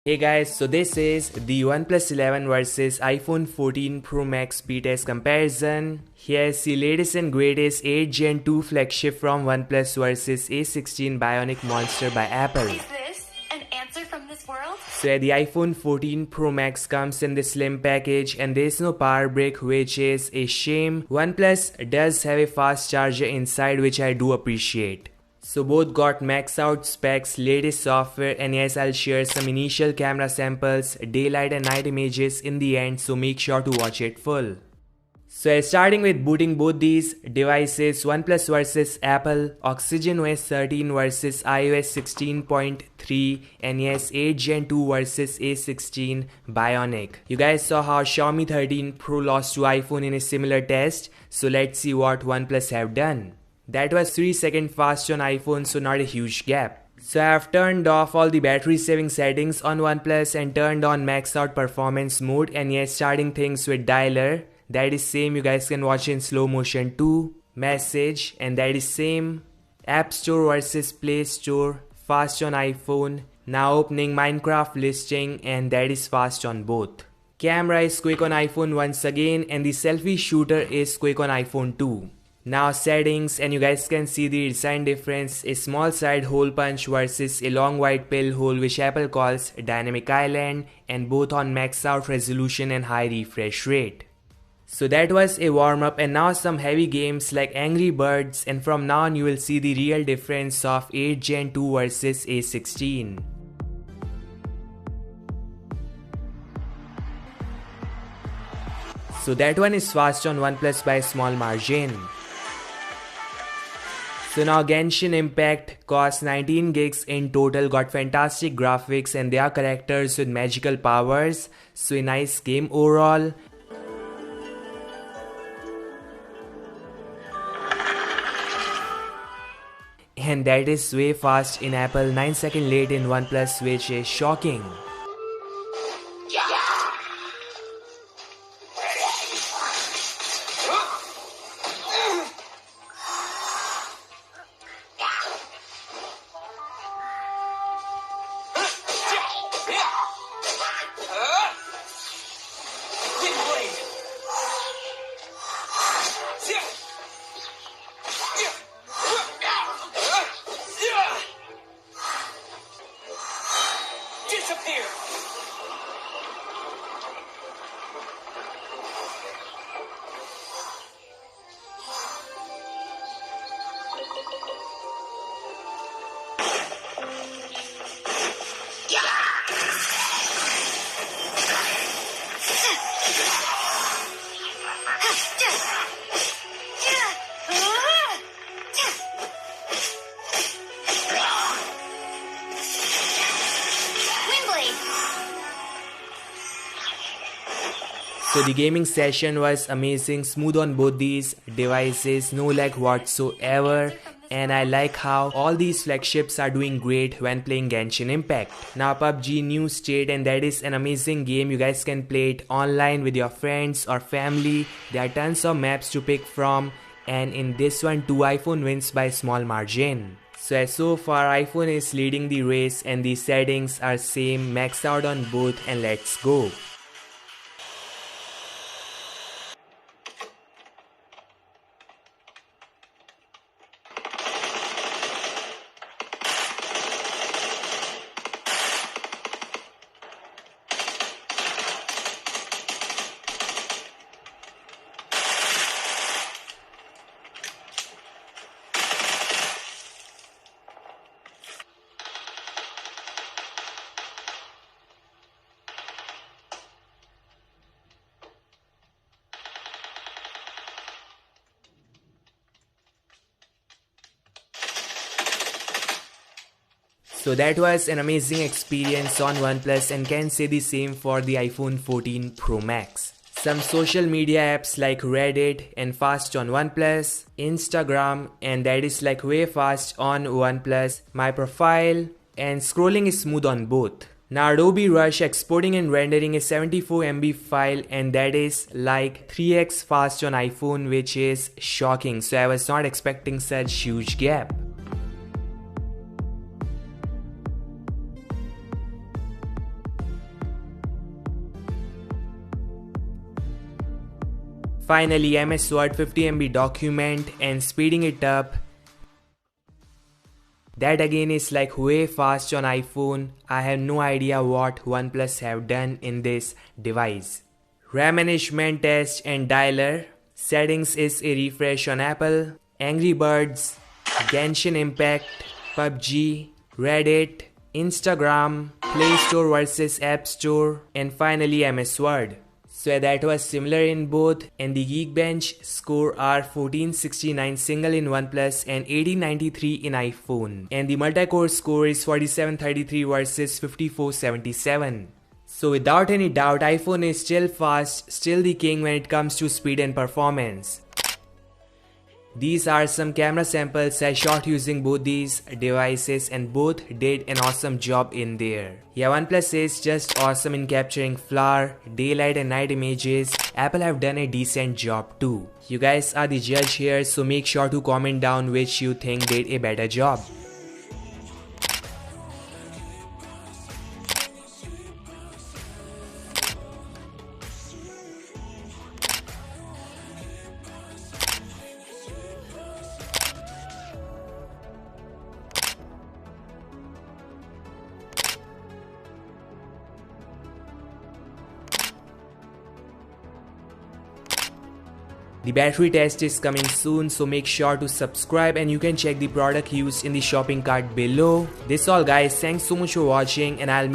Hey guys, so this is the OnePlus 11 versus iPhone 14 Pro Max speed test comparison. Here's the latest and greatest 8 Gen 2 flagship from OnePlus versus A16 Bionic Monster by Apple. Is this an answer from this world? So the iPhone 14 Pro Max comes in the slim package and there is no power brick, which is a shame. OnePlus does have a fast charger inside, which I do appreciate. So both got max out specs, latest software, and yes, I'll share some initial camera samples, daylight and night images in the end, so make sure to watch it full. So starting with booting both these devices, OnePlus versus Apple, Oxygen OS 13 versus iOS 16.3, and yes, 8 Gen 2 versus A16 Bionic. You guys saw how Xiaomi 13 Pro lost to iPhone in a similar test, so let's see what OnePlus have done. That was 3 seconds fast on iPhone, so not a huge gap. So I have turned off all the battery saving settings on OnePlus and turned on max out performance mode, and yes, starting things with dialer. That is same, you guys can watch in slow motion too. Message, and that is same. App Store versus Play Store, fast on iPhone. Now opening Minecraft listing, and that is fast on both. Camera is quick on iPhone once again, and the selfie shooter is quick on iPhone too. Now settings, and you guys can see the design difference, a small side hole punch versus a long wide pill hole, which Apple calls dynamic island, and both on max out resolution and high refresh rate. So that was a warm up, and now some heavy games like Angry Birds, and from now on you will see the real difference of 8 Gen 2 versus A16. So that one is fast on OnePlus by a small margin. So now Genshin Impact costs 19 gigs in total, got fantastic graphics and their characters with magical powers, so a nice game overall. And that is way fast in Apple, 9 seconds late in OnePlus, which is shocking. Disappear! So the gaming session was amazing, smooth on both these devices, no lag whatsoever, and I like how all these flagships are doing great when playing Genshin Impact. Now PUBG new state, and that is an amazing game. You guys can play it online with your friends or family. There are tons of maps to pick from, and in this one too, iPhone wins by a small margin. So far iPhone is leading the race, and the settings are same, max out on both, and let's go. So that was an amazing experience on OnePlus, and can say the same for the iPhone 14 Pro Max. Some social media apps like Reddit and fast on OnePlus, Instagram, and that is like way fast on OnePlus, my profile, and scrolling is smooth on both. Now Adobe Rush exporting and rendering a 74 MB file, and that is like 3x fast on iPhone, which is shocking. So I was not expecting such huge gap. Finally, MS Word 50 MB document and speeding it up. That again is like way fast on iPhone. I have no idea what OnePlus have done in this device. RAM management test and dialer. Settings is a refresh on Apple. Angry Birds, Genshin Impact, PUBG, Reddit, Instagram, Play Store versus App Store, and finally MS Word. So that was similar in both, and the Geekbench score are 1469 single in OnePlus and 1893 in iPhone. And the multi-core score is 4733 versus 5477. So without any doubt, iPhone is still fast, still the king when it comes to speed and performance. These are some camera samples I shot using both these devices and both did an awesome job in there. Yeah, OnePlus is just awesome in capturing flower, daylight and night images. Apple have done a decent job too. You guys are the judge here, so make sure to comment down which you think did a better job. The battery test is coming soon, so make sure to subscribe and you can check the product used in the shopping cart below. This all guys, thanks so much for watching and I'll